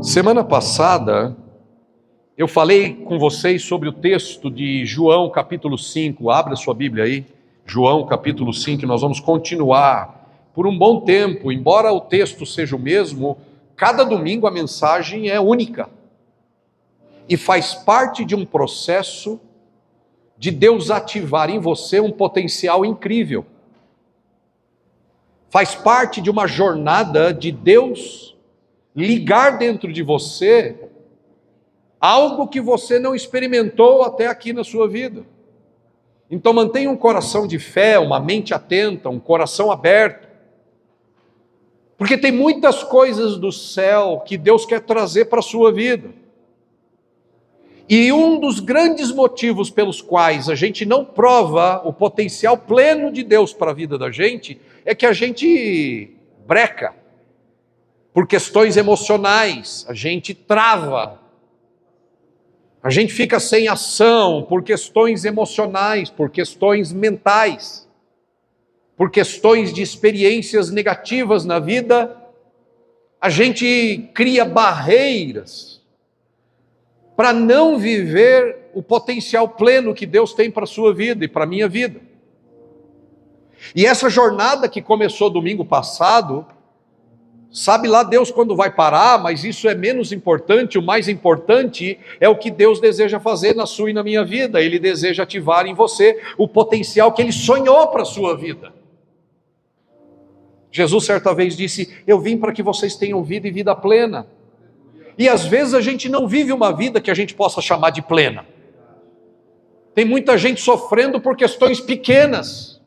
Semana passada, eu falei com vocês sobre o texto de João capítulo 5, abra sua Bíblia aí, João capítulo 5, nós vamos continuar por um bom tempo, embora o texto seja o mesmo, cada domingo a mensagem é única, e faz parte de um processo de Deus ativar em você um potencial incrível, faz parte de uma jornada de Deus ligar dentro de você algo que você não experimentou até aqui na sua vida. Então mantenha um coração de fé, uma mente atenta, um coração aberto, porque tem muitas coisas do céu que Deus quer trazer para a sua vida. E um dos grandes motivos pelos quais a gente não prova o potencial pleno de Deus para a vida da gente é que a gente breca por questões emocionais, a gente trava, a gente fica sem ação por questões emocionais, por questões mentais, por questões de experiências negativas na vida, a gente cria barreiras para não viver o potencial pleno que Deus tem para a sua vida e para a minha vida. E essa jornada que começou domingo passado, sabe lá Deus quando vai parar, mas isso é menos importante, o mais importante é o que Deus deseja fazer na sua e na minha vida. Ele deseja ativar em você o potencial que Ele sonhou para a sua vida. Jesus certa vez disse, eu vim para que vocês tenham vida e vida plena. E às vezes a gente não vive uma vida que a gente possa chamar de plena. Tem muita gente sofrendo por questões pequenas.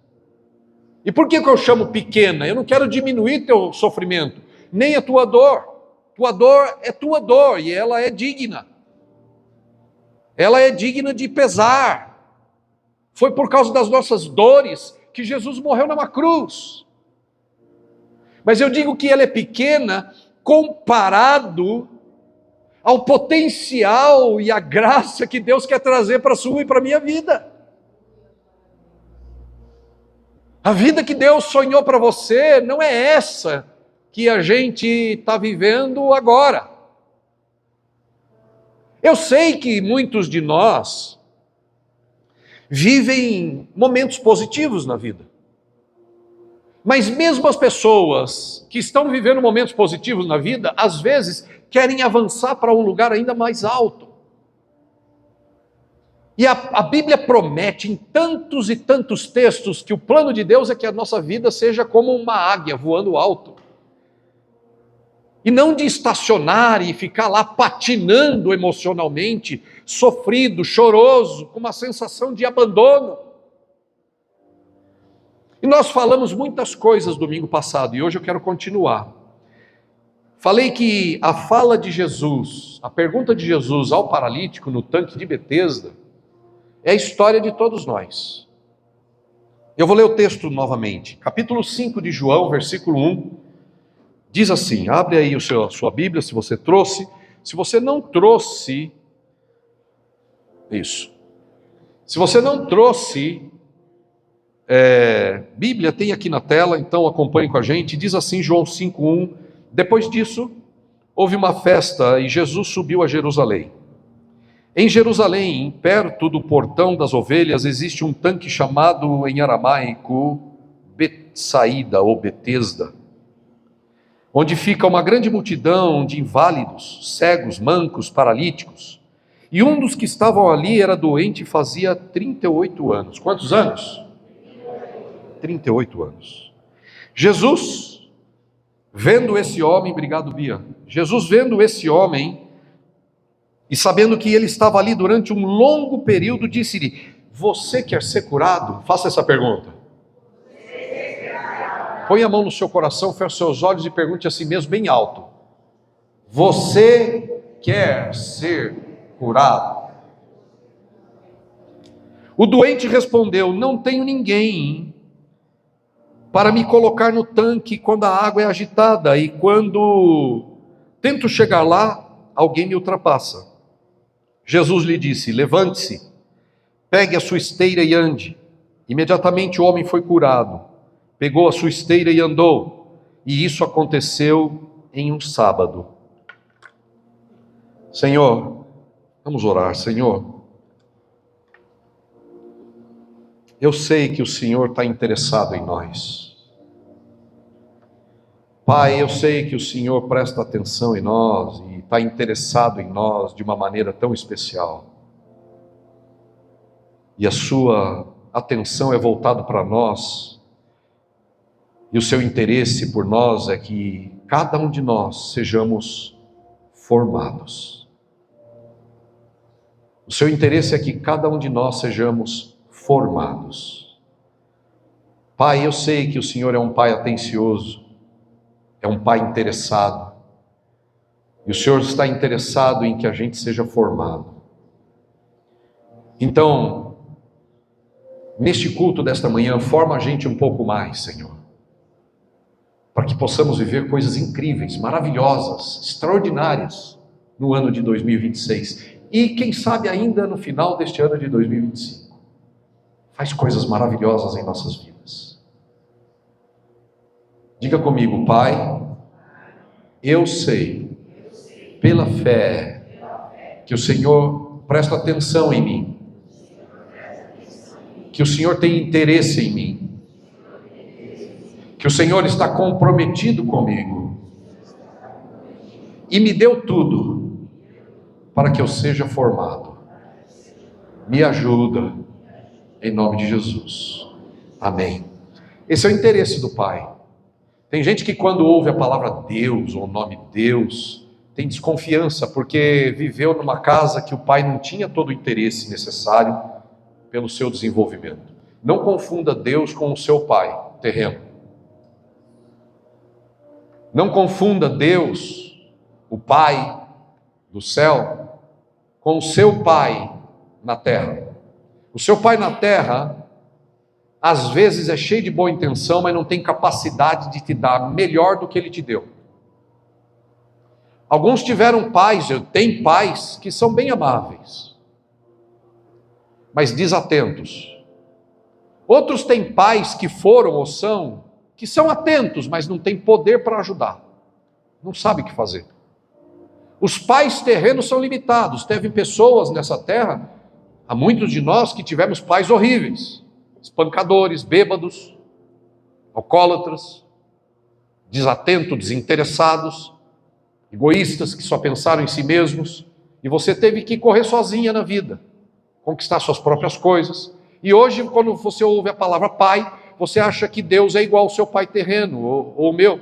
E por que eu chamo pequena? Eu não quero diminuir teu sofrimento, nem a tua dor. Tua dor é tua dor e ela é digna. Ela é digna de pesar. Foi por causa das nossas dores que Jesus morreu numa cruz. Mas eu digo que ela é pequena comparado ao potencial e à graça que Deus quer trazer para a sua e para a minha vida. A vida que Deus sonhou para você não é essa que a gente está vivendo agora. Eu sei que muitos de nós vivem momentos positivos na vida. Mas mesmo as pessoas que estão vivendo momentos positivos na vida, às vezes querem avançar para um lugar ainda mais alto. E a Bíblia promete em tantos e tantos textos que o plano de Deus é que a nossa vida seja como uma águia voando alto. E não de estacionar e ficar lá patinando emocionalmente, sofrido, choroso, com uma sensação de abandono. E nós falamos muitas coisas domingo passado e hoje eu quero continuar. Falei que a fala de Jesus, a pergunta de Jesus ao paralítico no tanque de Betesda, é a história de todos nós. Eu vou ler o texto novamente. Capítulo 5 de João, versículo 1, diz assim, abre aí a sua Bíblia, se você trouxe. Se você não trouxe, isso. Se você não trouxe Bíblia, tem aqui na tela, então acompanhe com a gente. Diz assim João 5,1, depois disso, houve uma festa e Jesus subiu a Jerusalém. Em Jerusalém, perto do portão das ovelhas, existe um tanque chamado em aramaico Betsaída ou Betesda, onde fica uma grande multidão de inválidos, cegos, mancos, paralíticos. E um dos que estavam ali era doente e fazia 38 anos. Quantos anos? 38 anos. Jesus, vendo esse homem, obrigado Bia, Jesus vendo esse homem, e sabendo que ele estava ali durante um longo período, disse-lhe, você quer ser curado? Faça essa pergunta. Põe a mão no seu coração, feche seus olhos e pergunte a si mesmo bem alto. Você quer ser curado? O doente respondeu, não tenho ninguém para me colocar no tanque quando a água é agitada, e quando tento chegar lá, alguém me ultrapassa. Jesus lhe disse, levante-se, pegue a sua esteira e ande. Imediatamente o homem foi curado, pegou a sua esteira e andou, e isso aconteceu em um sábado. Senhor, vamos orar. Senhor, eu sei que o Senhor está interessado em nós. Pai, eu sei que o Senhor presta atenção em nós e está interessado em nós de uma maneira tão especial. E a sua atenção é voltada para nós, e o seu interesse por nós é que cada um de nós sejamos formados. O seu interesse é que cada um de nós sejamos formados. Pai, eu sei que o Senhor é um Pai atencioso, é um Pai interessado, e o Senhor está interessado em que a gente seja formado. Então, neste culto desta manhã, forma a gente um pouco mais, Senhor, para que possamos viver coisas incríveis, maravilhosas, extraordinárias no ano de 2026 e quem sabe ainda no final deste ano de 2025. Faz coisas maravilhosas em nossas vidas. Diga comigo: Pai, eu sei, pela fé, que o Senhor presta atenção em mim, que o Senhor tem interesse em mim, que o Senhor está comprometido comigo e me deu tudo para que eu seja formado. Me ajuda, em nome de Jesus. Amém. Esse é o interesse do Pai. Tem gente que quando ouve a palavra Deus, ou o nome Deus, tem desconfiança, porque viveu numa casa que o pai não tinha todo o interesse necessário pelo seu desenvolvimento. Não confunda Deus com o seu pai terreno. Não confunda Deus, o Pai do céu, com o seu pai na terra. O seu pai na terra, às vezes é cheio de boa intenção, mas não tem capacidade de te dar melhor do que ele te deu. Alguns tiveram pais, tem pais que são bem amáveis, mas desatentos. Outros têm pais que foram ou são, que são atentos, mas não têm poder para ajudar. Não sabe o que fazer. Os pais terrenos são limitados. Teve pessoas nessa terra, há muitos de nós que tivemos pais horríveis, espancadores, bêbados, alcoólatras, desatentos, desinteressados, egoístas que só pensaram em si mesmos, e você teve que correr sozinha na vida, conquistar suas próprias coisas. E hoje, quando você ouve a palavra pai, você acha que Deus é igual ao seu pai terreno, ou o meu.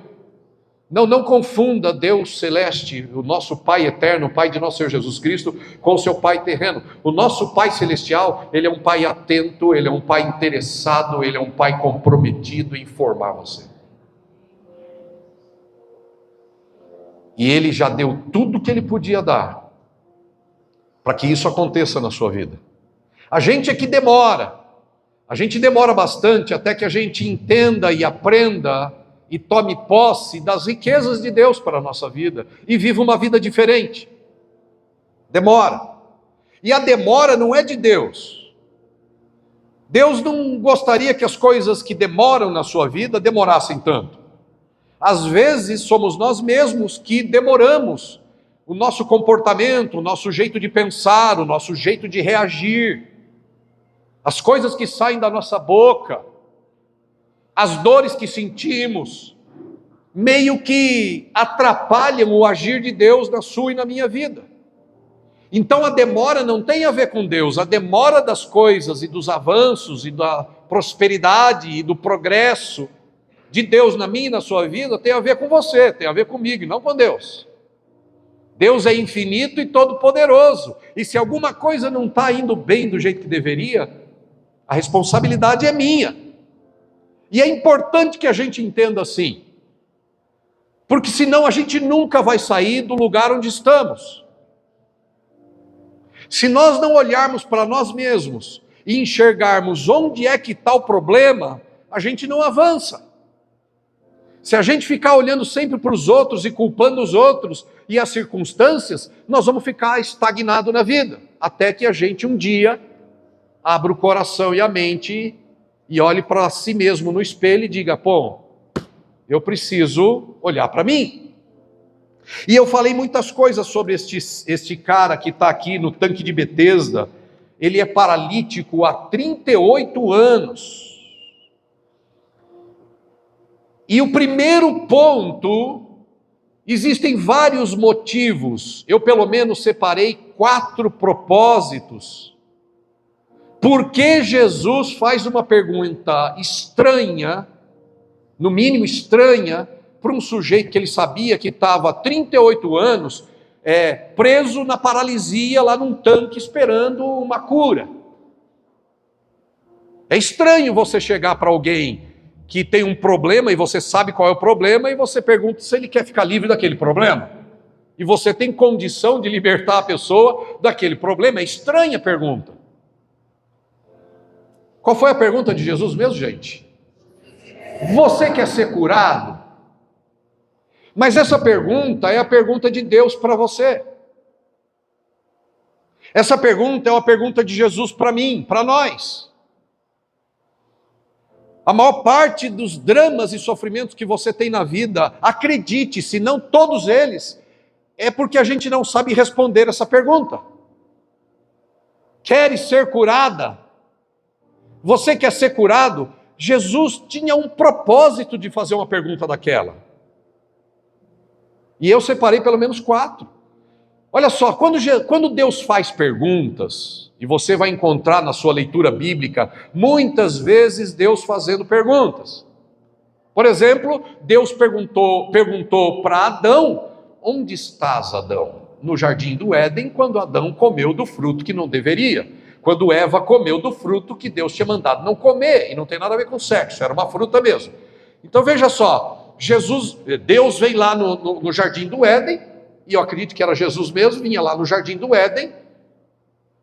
Não confunda Deus celeste, o nosso Pai eterno, o Pai de nosso Senhor Jesus Cristo, com o seu Pai terreno. O nosso Pai celestial, Ele é um Pai atento, Ele é um Pai interessado, Ele é um Pai comprometido em formar você. E Ele já deu tudo que Ele podia dar, para que isso aconteça na sua vida. A gente é que demora, a gente demora bastante até que a gente entenda e aprenda e tome posse das riquezas de Deus para a nossa vida e viva uma vida diferente. Demora. E a demora não é de Deus. Deus não gostaria que as coisas que demoram na sua vida demorassem tanto. Às vezes somos nós mesmos que demoramos o nosso comportamento, o nosso jeito de pensar, o nosso jeito de reagir, as coisas que saem da nossa boca, as dores que sentimos, meio que atrapalham o agir de Deus na sua e na minha vida. Então a demora não tem a ver com Deus, a demora das coisas e dos avanços e da prosperidade e do progresso de Deus na minha e na sua vida tem a ver com você, tem a ver comigo e não com Deus. Deus é infinito e todo-poderoso, e se alguma coisa não está indo bem do jeito que deveria, a responsabilidade é minha. E é importante que a gente entenda assim, porque senão a gente nunca vai sair do lugar onde estamos. Se nós não olharmos para nós mesmos e enxergarmos onde é que está o problema, a gente não avança. Se a gente ficar olhando sempre para os outros e culpando os outros e as circunstâncias, nós vamos ficar estagnados na vida, até que a gente um dia abra o coração e a mente e olhe para si mesmo no espelho e diga: pô, eu preciso olhar para mim. E eu falei muitas coisas sobre este cara que está aqui no tanque de Betesda. Ele é paralítico há 38 anos. E o primeiro ponto, existem vários motivos. Eu pelo menos separei 4 propósitos. Por que Jesus faz uma pergunta estranha, no mínimo estranha, para um sujeito que ele sabia que estava há 38 anos preso na paralisia lá num tanque esperando uma cura? É estranho você chegar para alguém que tem um problema e você sabe qual é o problema e você pergunta se ele quer ficar livre daquele problema. E você tem condição de libertar a pessoa daquele problema. É estranha a pergunta. Qual foi a pergunta de Jesus mesmo, gente? Você quer ser curado? Mas essa pergunta é a pergunta de Deus para você. Essa pergunta é uma pergunta de Jesus para mim, para nós. A maior parte dos dramas e sofrimentos que você tem na vida, acredite, se não todos eles, é porque a gente não sabe responder essa pergunta. Queres ser curada? Você quer ser curado? Jesus tinha um propósito de fazer uma pergunta daquela. E eu separei pelo menos 4. Olha só, quando Deus faz perguntas, e você vai encontrar na sua leitura bíblica, muitas vezes Deus fazendo perguntas. Por exemplo, Deus perguntou para Adão: onde estás, Adão? No jardim do Éden, quando Adão comeu do fruto que não deveria. Quando Eva comeu do fruto que Deus tinha mandado não comer, e não tem nada a ver com sexo, era uma fruta mesmo. Então veja só, Deus vem lá no jardim do Éden, e eu acredito que era Jesus mesmo, vinha lá no jardim do Éden,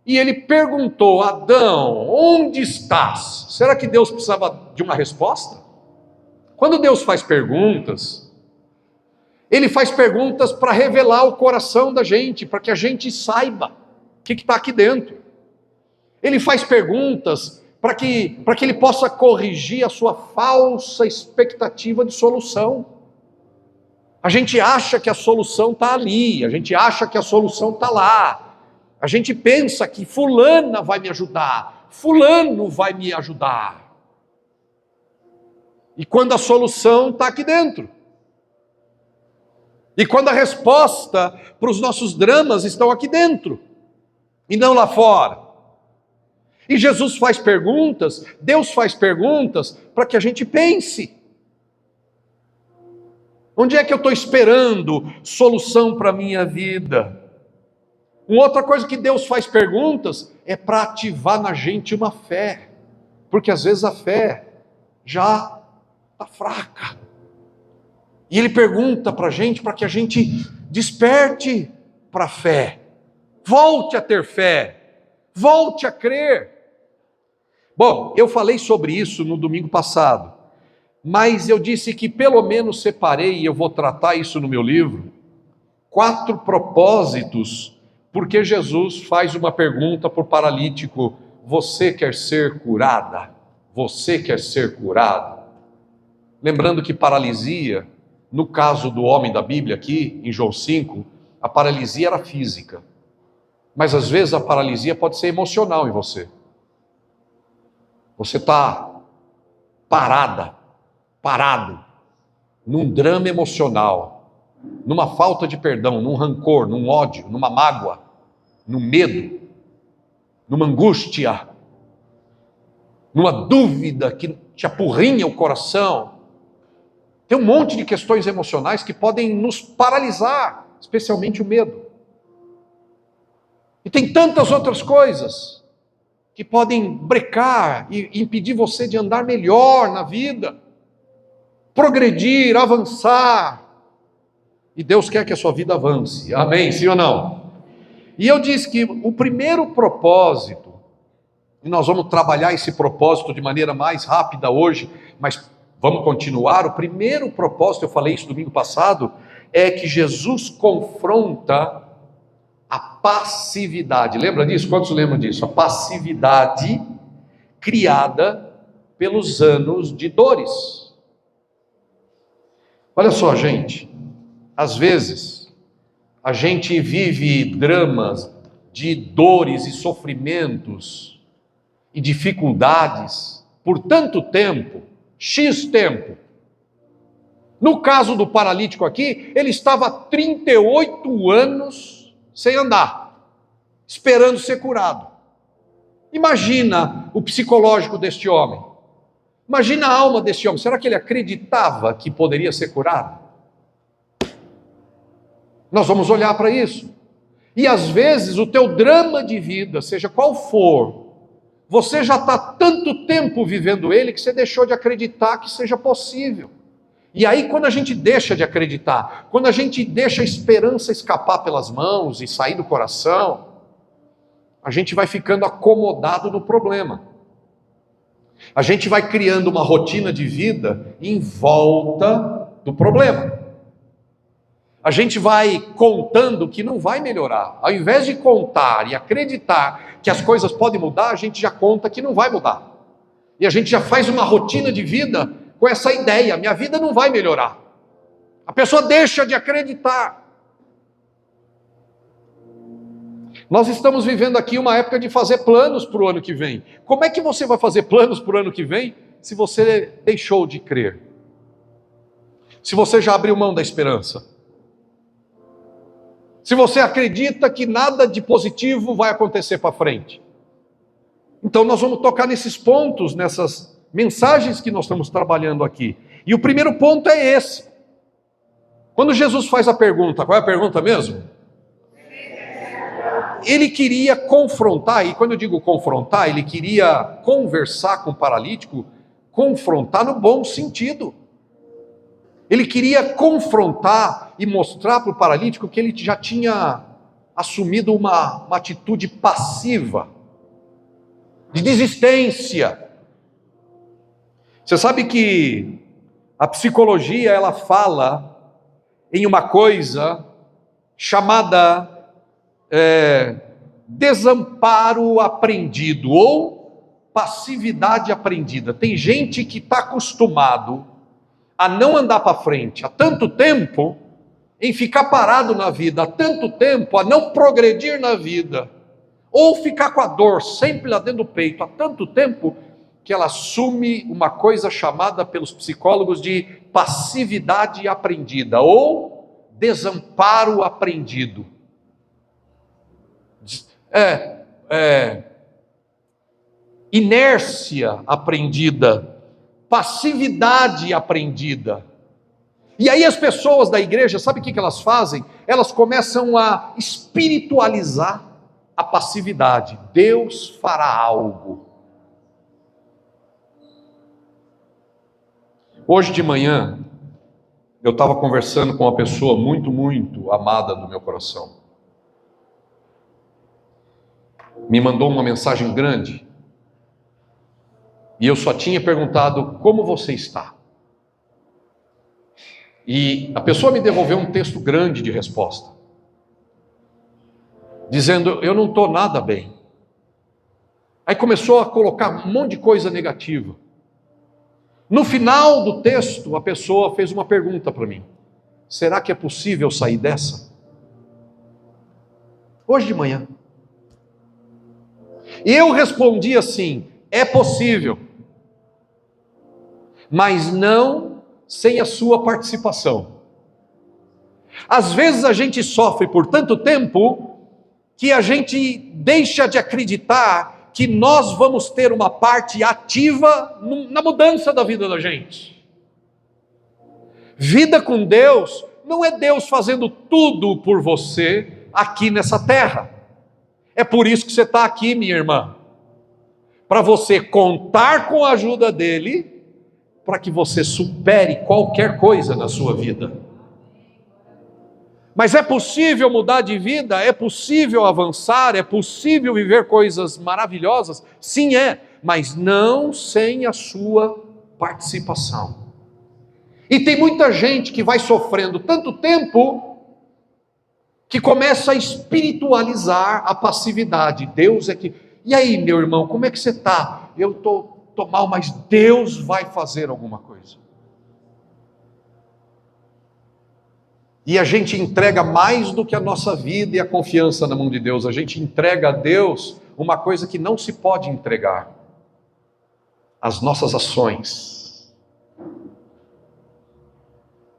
e ele perguntou: Adão, onde estás? Será que Deus precisava de uma resposta? Quando Deus faz perguntas, Ele faz perguntas para revelar o coração da gente, para que a gente saiba o que está aqui dentro. Ele faz perguntas para que Ele possa corrigir a sua falsa expectativa de solução. A gente acha que a solução está ali, a gente acha que a solução está lá. A gente pensa que fulana vai me ajudar, fulano vai me ajudar. E quando a solução está aqui dentro. E quando a resposta para os nossos dramas estão aqui dentro, e não lá fora. E Jesus faz perguntas, Deus faz perguntas para que a gente pense. Onde é que eu estou esperando solução para a minha vida? Uma outra coisa que Deus faz perguntas é para ativar na gente uma fé. Porque às vezes a fé já está fraca. E Ele pergunta para a gente, para que a gente desperte para a fé. Volte a ter fé. Volte a crer. Bom, eu falei sobre isso no domingo passado. Mas eu disse que pelo menos separei, e eu vou tratar isso no meu livro, 4 propósitos, porque Jesus faz uma pergunta para o paralítico: você quer ser curada? Você quer ser curado? Lembrando que paralisia, no caso do homem da Bíblia aqui, em João 5, a paralisia era física. Mas às vezes a paralisia pode ser emocional em você. Você está parado, num drama emocional, numa falta de perdão, num rancor, num ódio, numa mágoa, num medo, numa angústia, numa dúvida que te apurrinha o coração. Tem um monte de questões emocionais que podem nos paralisar, especialmente o medo. E tem tantas outras coisas que podem brecar e impedir você de andar melhor na vida, progredir, avançar. E Deus quer que a sua vida avance. Amém? Sim ou não? E eu disse que o primeiro propósito, e nós vamos trabalhar esse propósito de maneira mais rápida hoje, mas vamos continuar. O primeiro propósito, eu falei isso domingo passado, é que Jesus confronta a passividade. Lembra disso? Quantos lembram disso? A passividade criada pelos anos de dores. Olha só, gente, às vezes a gente vive dramas de dores e sofrimentos e dificuldades por tanto tempo, X tempo. No caso do paralítico aqui, ele estava há 38 anos sem andar, esperando ser curado. Imagina o psicológico deste homem. Imagina a alma deste homem. Será que ele acreditava que poderia ser curado? Nós vamos olhar para isso. E às vezes o teu drama de vida, seja qual for, você já está tanto tempo vivendo ele que você deixou de acreditar que seja possível. E aí quando a gente deixa de acreditar, quando a gente deixa a esperança escapar pelas mãos e sair do coração, a gente vai ficando acomodado no problema. A gente vai criando uma rotina de vida em volta do problema. A gente vai contando que não vai melhorar. Ao invés de contar e acreditar que as coisas podem mudar, a gente já conta que não vai mudar. E a gente já faz uma rotina de vida com essa ideia: minha vida não vai melhorar. A pessoa deixa de acreditar. Nós estamos vivendo aqui uma época de fazer planos para o ano que vem. Como é que você vai fazer planos para o ano que vem se você deixou de crer? Se você já abriu mão da esperança? Se você acredita que nada de positivo vai acontecer para frente? Então nós vamos tocar nesses pontos, nessas mensagens que nós estamos trabalhando aqui. E o primeiro ponto é esse. Quando Jesus faz a pergunta, qual é a pergunta mesmo? Ele queria confrontar, e quando eu digo confrontar, ele queria conversar com o paralítico, confrontar no bom sentido. Ele queria confrontar e mostrar para o paralítico que ele já tinha assumido uma atitude passiva, de desistência. Você sabe que a psicologia, ela fala em uma coisa chamada desamparo aprendido ou passividade aprendida. Tem gente que está acostumado a não andar para frente há tanto tempo, em ficar parado na vida há tanto tempo, a não progredir na vida, ou ficar com a dor sempre lá dentro do peito há tanto tempo, que ela assume uma coisa chamada pelos psicólogos de passividade aprendida ou desamparo aprendido. Inércia aprendida, passividade aprendida. E aí as pessoas da igreja, sabe o que elas fazem? Elas começam a espiritualizar a passividade. Deus fará algo. Hoje de manhã, eu estava conversando com uma pessoa muito, muito amada do meu coração. Me mandou uma mensagem grande, e eu só tinha perguntado: como você está? E a pessoa me devolveu um texto grande de resposta, dizendo: eu não estou nada bem. Aí começou a colocar um monte de coisa negativa. No final do texto, a pessoa fez uma pergunta para mim: será que é possível sair dessa? Hoje de manhã. E eu respondi assim: é possível, mas não sem a sua participação. Às vezes a gente sofre por tanto tempo que a gente deixa de acreditar que nós vamos ter uma parte ativa na mudança da vida da gente. Vida com Deus não é Deus fazendo tudo por você aqui nessa terra. É por isso que você está aqui, minha irmã, para você contar com a ajuda dele, para que você supere qualquer coisa na sua vida. Mas é possível mudar de vida? É possível avançar? É possível viver coisas maravilhosas? Sim, é, mas não sem a sua participação. E tem muita gente que vai sofrendo tanto tempo que começa a espiritualizar a passividade. Deus é que... E aí, meu irmão, como é que você está? Eu estou mal, mas Deus vai fazer alguma coisa. E a gente entrega mais do que a nossa vida e a confiança na mão de Deus. A gente entrega a Deus uma coisa que não se pode entregar: as nossas ações.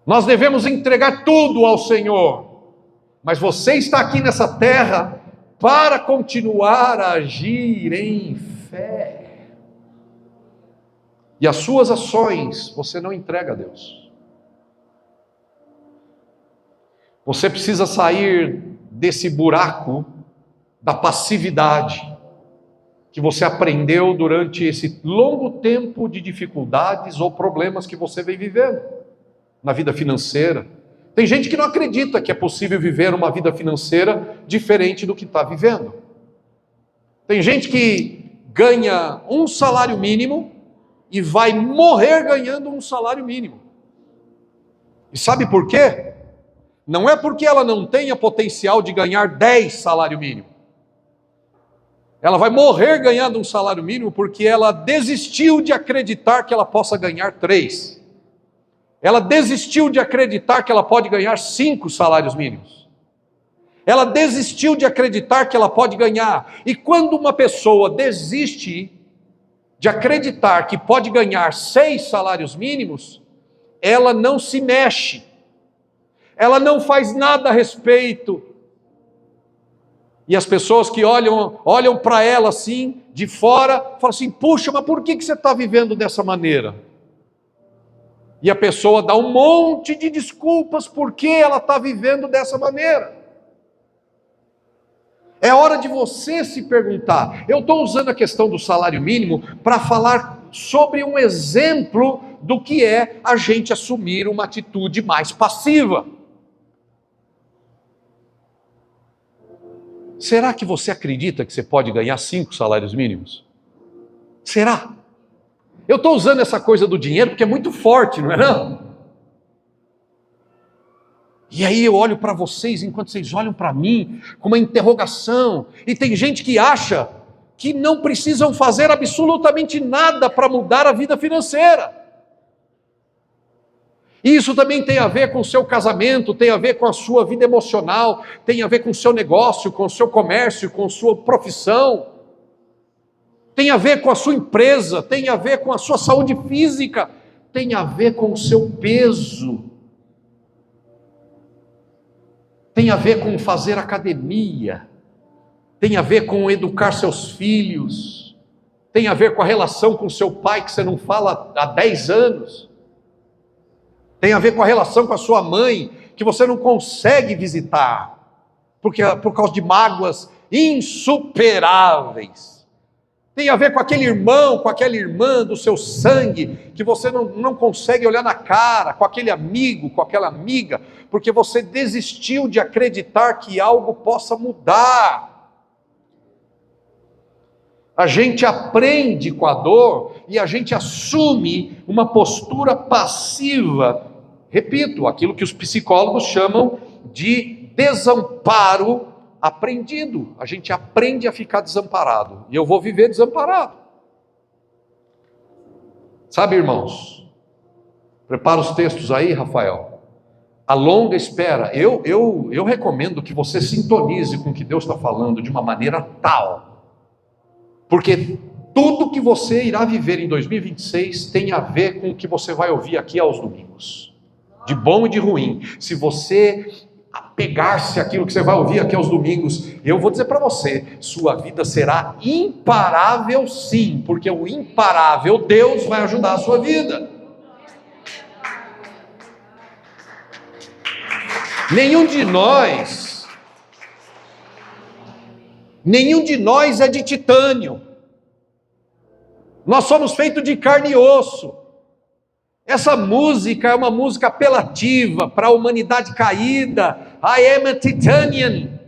Nós devemos entregar tudo ao Senhor, mas você está aqui nessa terra para continuar a agir em fé. E as suas ações você não entrega a Deus. Você precisa sair desse buraco da passividade que você aprendeu durante esse longo tempo de dificuldades ou problemas que você vem vivendo na vida financeira. Tem gente que não acredita que é possível viver uma vida financeira diferente do que está vivendo. Tem gente que ganha um salário mínimo e vai morrer ganhando um salário mínimo. E sabe por quê? Não é porque ela não tenha potencial de ganhar 10 salário mínimo. Ela vai morrer ganhando um salário mínimo porque ela desistiu de acreditar que ela possa ganhar 3. Ela desistiu de acreditar que ela pode ganhar 5 salários mínimos. Ela desistiu de acreditar que ela pode ganhar. E quando uma pessoa desiste de acreditar que pode ganhar 6 salários mínimos, ela não se mexe. Ela não faz nada a respeito. E as pessoas que olham para ela assim, de fora, falam assim: puxa, mas por que você está vivendo dessa maneira? E a pessoa dá um monte de desculpas por que ela está vivendo dessa maneira. É hora de você se perguntar. Eu estou usando a questão do salário mínimo para falar sobre um exemplo do que é a gente assumir uma atitude mais passiva. Será que você acredita que você pode ganhar 5 salários mínimos? Será? Eu estou usando essa coisa do dinheiro porque é muito forte, não é não? E aí eu olho para vocês, enquanto vocês olham para mim, com uma interrogação. E tem gente que acha que não precisam fazer absolutamente nada para mudar a vida financeira. E isso também tem a ver com o seu casamento, tem a ver com a sua vida emocional, tem a ver com o seu negócio, com o seu comércio, com a sua profissão, tem a ver com a sua empresa, tem a ver com a sua saúde física, tem a ver com o seu peso, tem a ver com fazer academia, tem a ver com educar seus filhos, tem a ver com a relação com seu pai que você não fala há 10 anos, tem a ver com a relação com a sua mãe, que você não consegue visitar, porque por causa de mágoas insuperáveis. Tem a ver com aquele irmão, com aquela irmã do seu sangue, que você não consegue olhar na cara, com aquele amigo, com aquela amiga, porque você desistiu de acreditar que algo possa mudar. A gente aprende com a dor e a gente assume uma postura passiva. Repito, aquilo que os psicólogos chamam de desamparo aprendido. A gente aprende a ficar desamparado. E eu vou viver desamparado. Sabe, irmãos? Prepara os textos aí, Rafael. A longa espera. Eu recomendo que você sintonize com o que Deus está falando de uma maneira tal. Porque tudo que você irá viver em 2026 tem a ver com o que você vai ouvir aqui aos domingos. De bom e de ruim. Se você apegar-se àquilo que você vai ouvir aqui aos domingos, eu vou dizer para você, sua vida será imparável sim, porque o imparável, Deus vai ajudar a sua vida. Nenhum de nós é de titânio. Nós somos feitos de carne e osso. Essa música é uma música apelativa para a humanidade caída. I am a Titanian.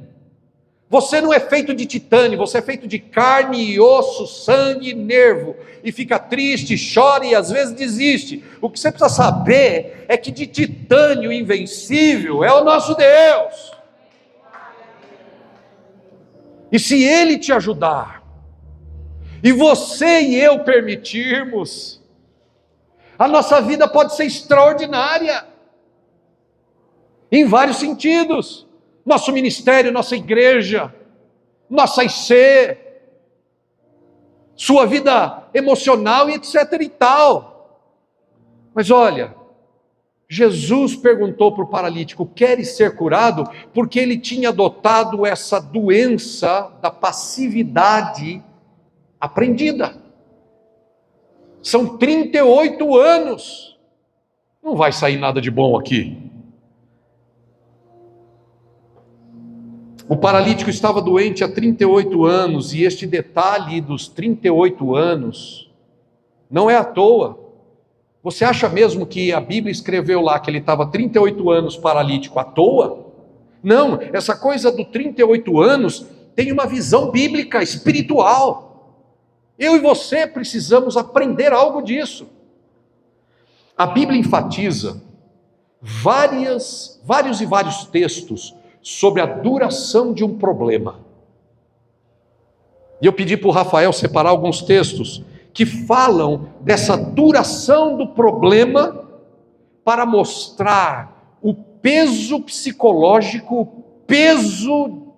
Você não é feito de titânio, você é feito de carne e osso, sangue e nervo. E fica triste, chora e às vezes desiste. O que você precisa saber é que de titânio invencível é o nosso Deus. E se Ele te ajudar, e você e eu permitirmos, a nossa vida pode ser extraordinária. Em vários sentidos. Nosso ministério, nossa igreja, nossa IC, sua vida emocional e etc e tal. Mas olha, Jesus perguntou para o paralítico: queres ser curado? Porque ele tinha adotado essa doença da passividade aprendida. São 38 anos. Não vai sair nada de bom aqui. O paralítico estava doente há 38 anos, e este detalhe dos 38 anos não é à toa. Você acha mesmo que a Bíblia escreveu lá que ele estava 38 anos paralítico à toa? Não, essa coisa do 38 anos tem uma visão bíblica, espiritual. Eu e você precisamos aprender algo disso. A Bíblia enfatiza vários textos sobre a duração de um problema. E eu pedi para o Rafael separar alguns textos que falam dessa duração do problema para mostrar o peso psicológico, o peso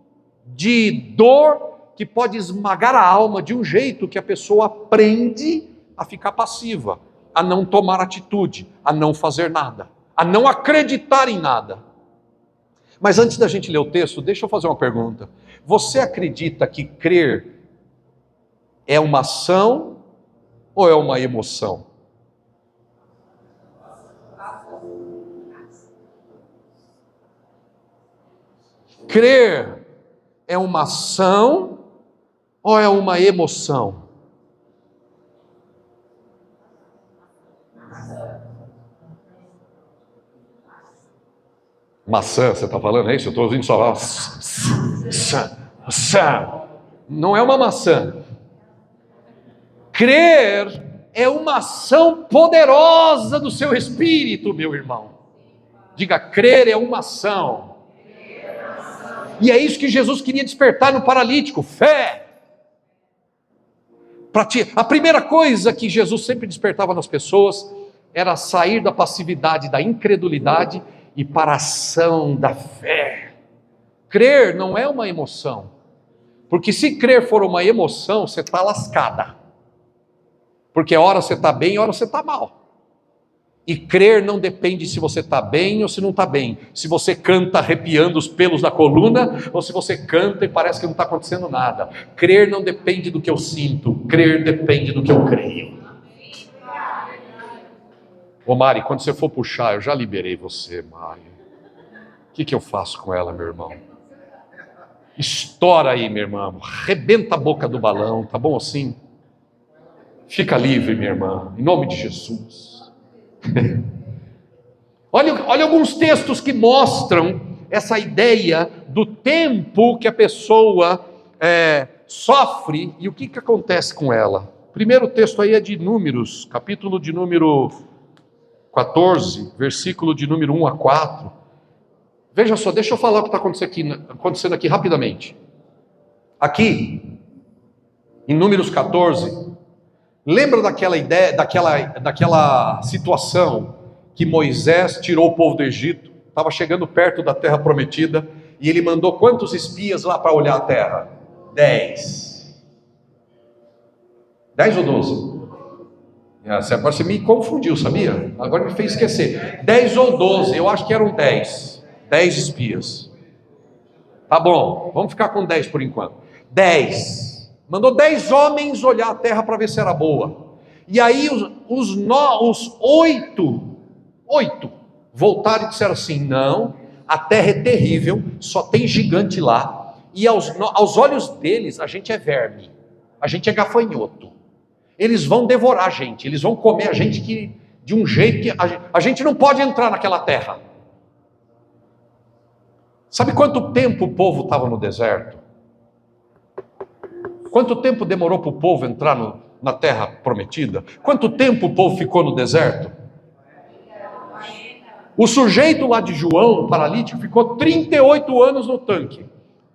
de dor que pode esmagar a alma de um jeito que a pessoa aprende a ficar passiva, a não tomar atitude, a não fazer nada, a não acreditar em nada. Mas antes da gente ler o texto, deixa eu fazer uma pergunta. Você acredita que crer é uma ação ou é uma emoção? Crer é uma ação ou é uma emoção? Maçã, você está falando, é isso? Eu estou ouvindo só. Não é uma maçã. Crer é uma ação poderosa do seu espírito, meu irmão. Diga, crer é uma ação. E é isso que Jesus queria despertar no paralítico: fé. A primeira coisa que Jesus sempre despertava nas pessoas era sair da passividade, da incredulidade e para a ação da fé. Crer não é uma emoção, porque se crer for uma emoção, você está lascada, porque hora você está bem, hora você está mal. E crer não depende se você está bem ou se não está bem, se você canta arrepiando os pelos da coluna, ou se você canta e parece que não está acontecendo nada. Crer não depende do que eu sinto, crer depende do que eu creio. Ô Mari, quando você for puxar, eu já liberei você, Mari. O que eu faço com ela, meu irmão? Estoura aí, meu irmão. Rebenta a boca do balão, tá bom assim? Fica livre, minha irmã, em nome de Jesus. Olha alguns textos que mostram essa ideia do tempo que a pessoa sofre e o que acontece com ela. O primeiro texto aí é de Números, capítulo de número 14, versículo de número 1 a 4. Veja só, deixa eu falar o que está acontecendo aqui rapidamente. Aqui, em Números 14, lembra daquela ideia, daquela situação que Moisés tirou o povo do Egito, estava chegando perto da terra prometida, e ele mandou quantos espias lá para olhar a terra? 10. 10 ou 12? Agora você me confundiu, sabia? Agora me fez esquecer. 10 ou 12, eu acho que eram 10. 10 espias. Tá bom, vamos ficar com 10 por enquanto. 10. Mandou 10 homens olhar a terra para ver se era boa. E aí os 8 voltaram e disseram assim: não, a terra é terrível, só tem gigante lá. E aos olhos deles, a gente é verme, a gente é gafanhoto. Eles vão devorar a gente, eles vão comer a gente de um jeito que a gente não pode entrar naquela terra. Sabe quanto tempo o povo estava no deserto? Quanto tempo demorou para o povo entrar na terra prometida? Quanto tempo o povo ficou no deserto? O sujeito lá de João, o paralítico, ficou 38 anos no tanque.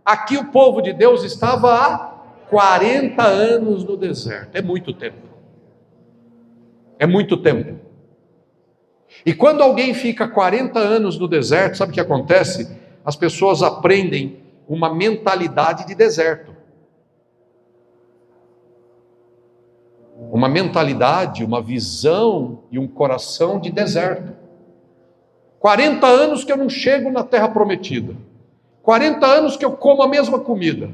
Aqui o povo de Deus estava há 40 anos no deserto. É muito tempo. É muito tempo. E quando alguém fica 40 anos no deserto, sabe o que acontece? As pessoas aprendem uma mentalidade de deserto. Uma mentalidade, uma visão e um coração de deserto. 40 anos que eu não chego na terra prometida. 40 anos que eu como a mesma comida.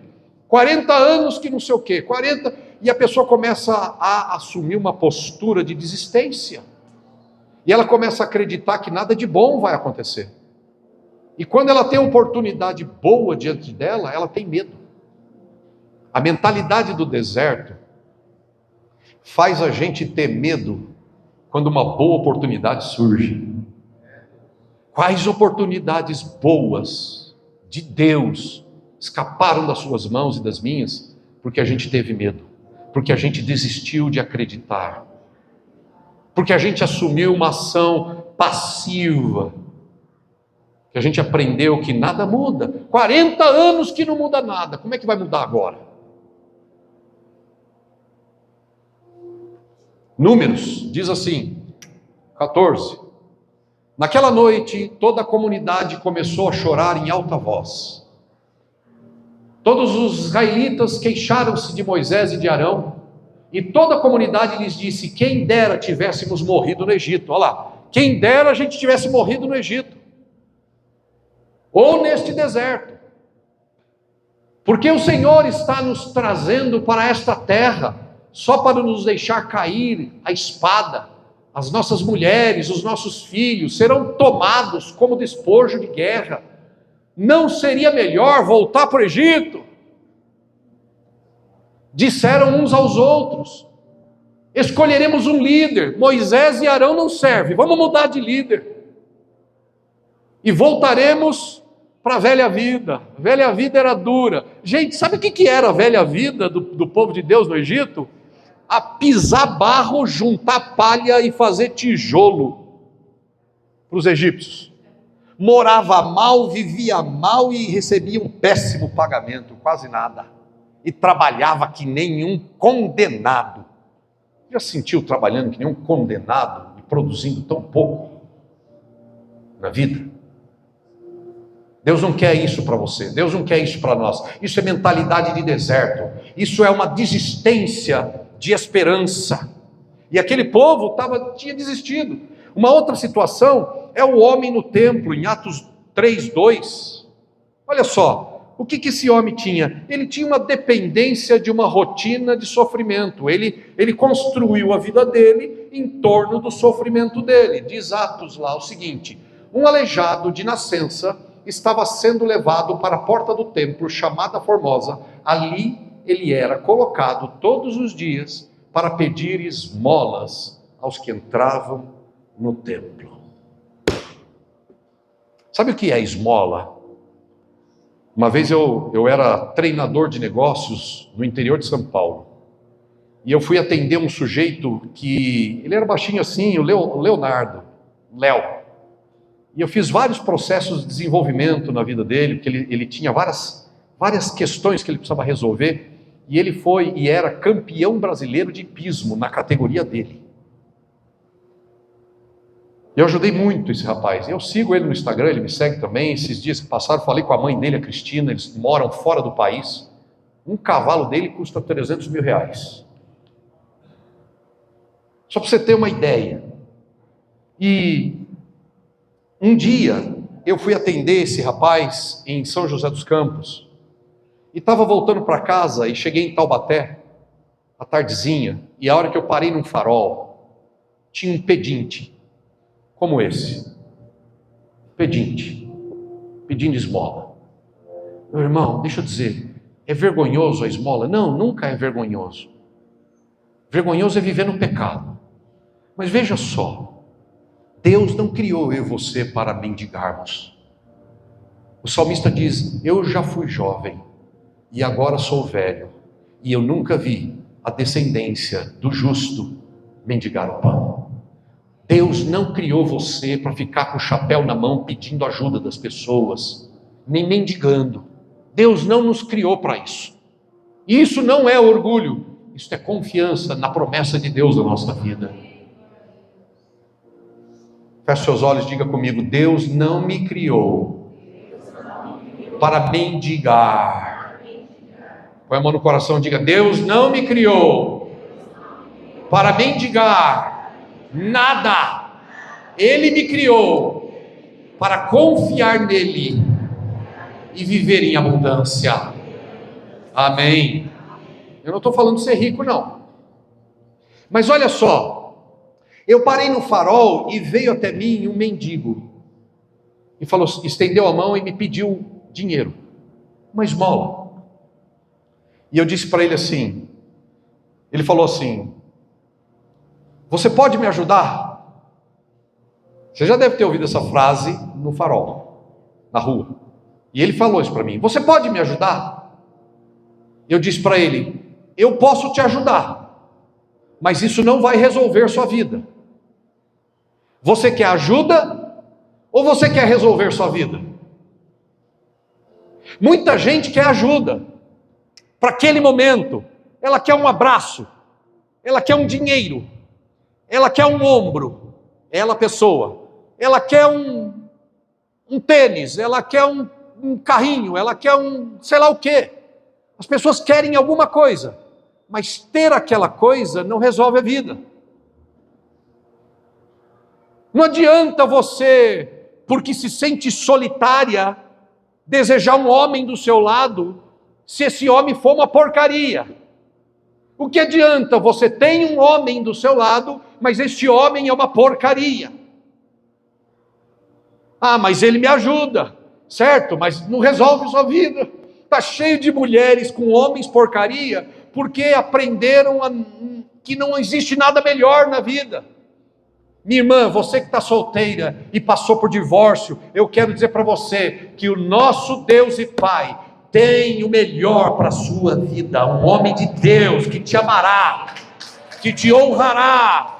40 anos que não sei o quê. 40... E a pessoa começa a assumir uma postura de desistência. E ela começa a acreditar que nada de bom vai acontecer. E quando ela tem uma oportunidade boa diante dela, ela tem medo. A mentalidade do deserto faz a gente ter medo quando uma boa oportunidade surge. Quais oportunidades boas de Deus escaparam das suas mãos e das minhas porque a gente teve medo, porque a gente desistiu de acreditar, porque a gente assumiu uma ação passiva, que a gente aprendeu que nada muda. 40 anos que não muda nada, como é que vai mudar agora? Números, diz assim, 14. Naquela noite, toda a comunidade começou a chorar em alta voz. Todos os israelitas queixaram-se de Moisés e de Arão, e toda a comunidade lhes disse: quem dera tivéssemos morrido no Egito. Olha lá, quem dera a gente tivesse morrido no Egito, ou neste deserto, porque o Senhor está nos trazendo para esta terra, só para nos deixar cair a espada. As nossas mulheres, os nossos filhos serão tomados como despojo de guerra. Não seria melhor voltar para o Egito? Disseram uns aos outros: escolheremos um líder. Moisés e Arão não servem, vamos mudar de líder. E voltaremos para a velha vida. A velha vida era dura. Gente, sabe o que era a velha vida do povo de Deus no Egito? A pisar barro, juntar palha e fazer tijolo para os egípcios. Morava mal, vivia mal e recebia um péssimo pagamento, quase nada. E trabalhava que nem um condenado. Já sentiu trabalhando que nem um condenado e produzindo tão pouco na vida? Deus não quer isso para você, Deus não quer isso para nós. Isso é mentalidade de deserto, isso é uma desistência de esperança. E aquele povo tinha desistido. Uma outra situação é o homem no templo, em Atos 3:2. Olha só, o que esse homem tinha? Ele tinha uma dependência de uma rotina de sofrimento. Ele construiu a vida dele em torno do sofrimento dele. Diz Atos lá o seguinte: um aleijado de nascença estava sendo levado para a porta do templo, chamada Formosa. Ali ele era colocado todos os dias para pedir esmolas aos que entravam no templo. Sabe o que é esmola? Uma vez eu era treinador de negócios no interior de São Paulo, e eu fui atender um sujeito que, ele era baixinho assim, o Leonardo, Léo, e eu fiz vários processos de desenvolvimento na vida dele, porque ele tinha várias questões que ele precisava resolver, e ele foi e era campeão brasileiro de hipismo na categoria dele. Eu ajudei muito esse rapaz. Eu sigo ele no Instagram, ele me segue também. Esses dias que passaram, falei com a mãe dele, a Cristina, eles moram fora do país. Um cavalo dele custa 300 mil reais. Só para você ter uma ideia. E um dia eu fui atender esse rapaz em São José dos Campos. E estava voltando para casa e cheguei em Taubaté, à tardezinha, e a hora que eu parei num farol, tinha um pedinte, como esse, pedinte, pedindo esmola. Meu irmão, deixa eu dizer, é vergonhoso a esmola? Não, nunca é vergonhoso. Vergonhoso é viver no pecado. Mas veja só, Deus não criou eu e você para mendigarmos. O salmista diz: eu já fui jovem, e agora sou velho, e eu nunca vi a descendência do justo mendigar o pão. Deus não criou você para ficar com o chapéu na mão pedindo ajuda das pessoas, nem mendigando. Deus não nos criou para isso. Isso não é orgulho, isso é confiança na promessa de Deus na nossa vida. Feche seus olhos e diga comigo: Deus não me criou para mendigar. Põe a mão no coração e diga: Deus não me criou para mendigar nada. Ele me criou para confiar nele e viver em abundância. Amém. Eu não estou falando de ser rico, não. Mas olha só, eu parei no farol e veio até mim um mendigo e falou, estendeu a mão e me pediu dinheiro, uma esmola. E eu disse para ele assim, ele falou assim: você pode me ajudar? Você já deve ter ouvido essa frase no farol, na rua. E ele falou isso para mim: você pode me ajudar? Eu disse para ele: eu posso te ajudar, mas isso não vai resolver sua vida. Você quer ajuda ou você quer resolver sua vida? Muita gente quer ajuda para aquele momento. Ela quer um abraço, ela quer um dinheiro, ela quer um ombro, ela pessoa, ela quer um tênis, ela quer um carrinho, ela quer um sei lá o quê. As pessoas querem alguma coisa, mas ter aquela coisa não resolve a vida. Não adianta você, porque se sente solitária, desejar um homem do seu lado, se esse homem for uma porcaria. O que adianta você ter um homem do seu lado, mas este homem é uma porcaria? Ah, mas ele me ajuda, certo? Mas não resolve sua vida. Está cheio de mulheres com homens porcaria, porque aprenderam que não existe nada melhor na vida. Minha irmã, você que está solteira e passou por divórcio, eu quero dizer para você que o nosso Deus e Pai tem o melhor para a sua vida. Um homem de Deus que te amará, que te honrará.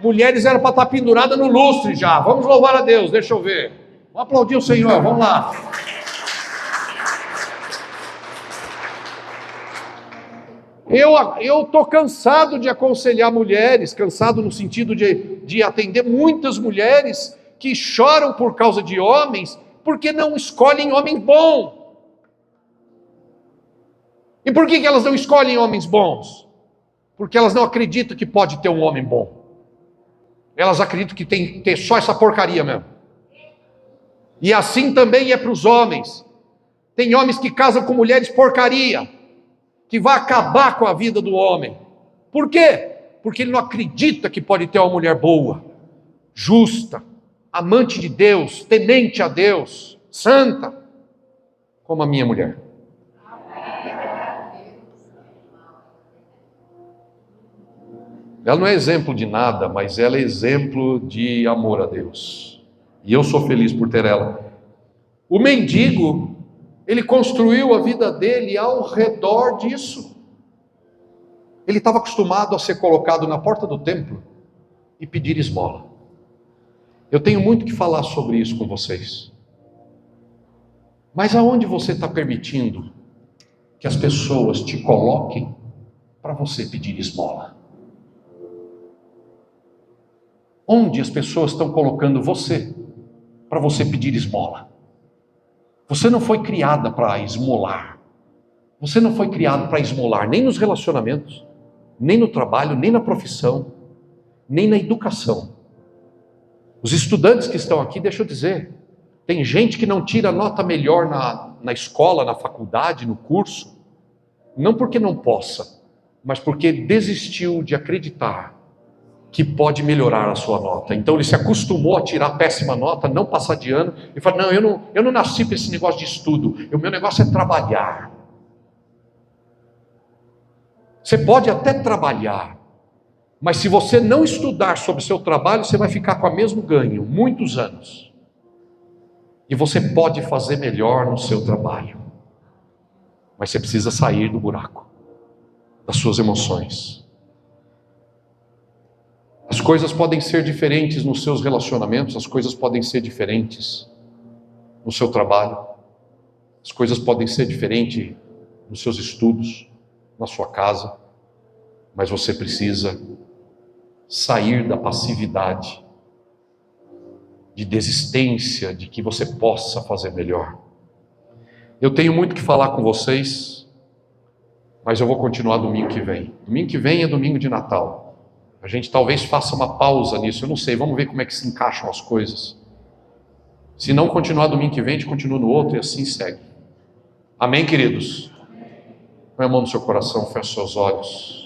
Mulheres eram para estar penduradas no lustre já. Vamos louvar a Deus, deixa eu ver. Vamos aplaudir o Senhor, vamos lá. Eu estou cansado de aconselhar mulheres, cansado no sentido de atender muitas mulheres que choram por causa de homens, porque não escolhem homem bom. E por que elas não escolhem homens bons? Porque elas não acreditam que pode ter um homem bom. Elas acreditam que tem que ter só essa porcaria mesmo. E assim também é para os homens. Tem homens que casam com mulheres porcaria, que vai acabar com a vida do homem. Por quê? Porque ele não acredita que pode ter uma mulher boa, justa, amante de Deus, temente a Deus, santa, como a minha mulher. Ela não é exemplo de nada, mas ela é exemplo de amor a Deus. E eu sou feliz por ter ela. O mendigo, ele construiu a vida dele ao redor disso. Ele estava acostumado a ser colocado na porta do templo e pedir esmola. Eu tenho muito que falar sobre isso com vocês. Mas aonde você está permitindo que as pessoas te coloquem para você pedir esmola? Onde as pessoas estão colocando você para você pedir esmola? Você não foi criada para esmolar. Você não foi criado para esmolar, nem nos relacionamentos, nem no trabalho, nem na profissão, nem na educação. Os estudantes que estão aqui, deixa eu dizer, tem gente que não tira nota melhor na escola, na faculdade, no curso, não porque não possa, mas porque desistiu de acreditar que pode melhorar a sua nota. Então ele se acostumou a tirar péssima nota, não passar de ano, e fala, não, eu não nasci para esse negócio de estudo, o meu negócio é trabalhar. Você pode até trabalhar, mas se você não estudar sobre o seu trabalho, você vai ficar com o mesmo ganho, muitos anos. E você pode fazer melhor no seu trabalho, mas você precisa sair do buraco, das suas emoções. As coisas podem ser diferentes nos seus relacionamentos, as coisas podem ser diferentes no seu trabalho, as coisas podem ser diferentes nos seus estudos, na sua casa, mas você precisa sair da passividade de desistência, de que você possa fazer melhor. Eu tenho muito que falar com vocês, mas eu vou continuar domingo que vem. Domingo que vem é domingo de Natal. A gente talvez faça uma pausa nisso, eu não sei, vamos ver como é que se encaixam as coisas. Se não continuar domingo que vem, a gente continua no outro e assim segue. Amém, queridos? Põe a mão no seu coração, feche seus olhos.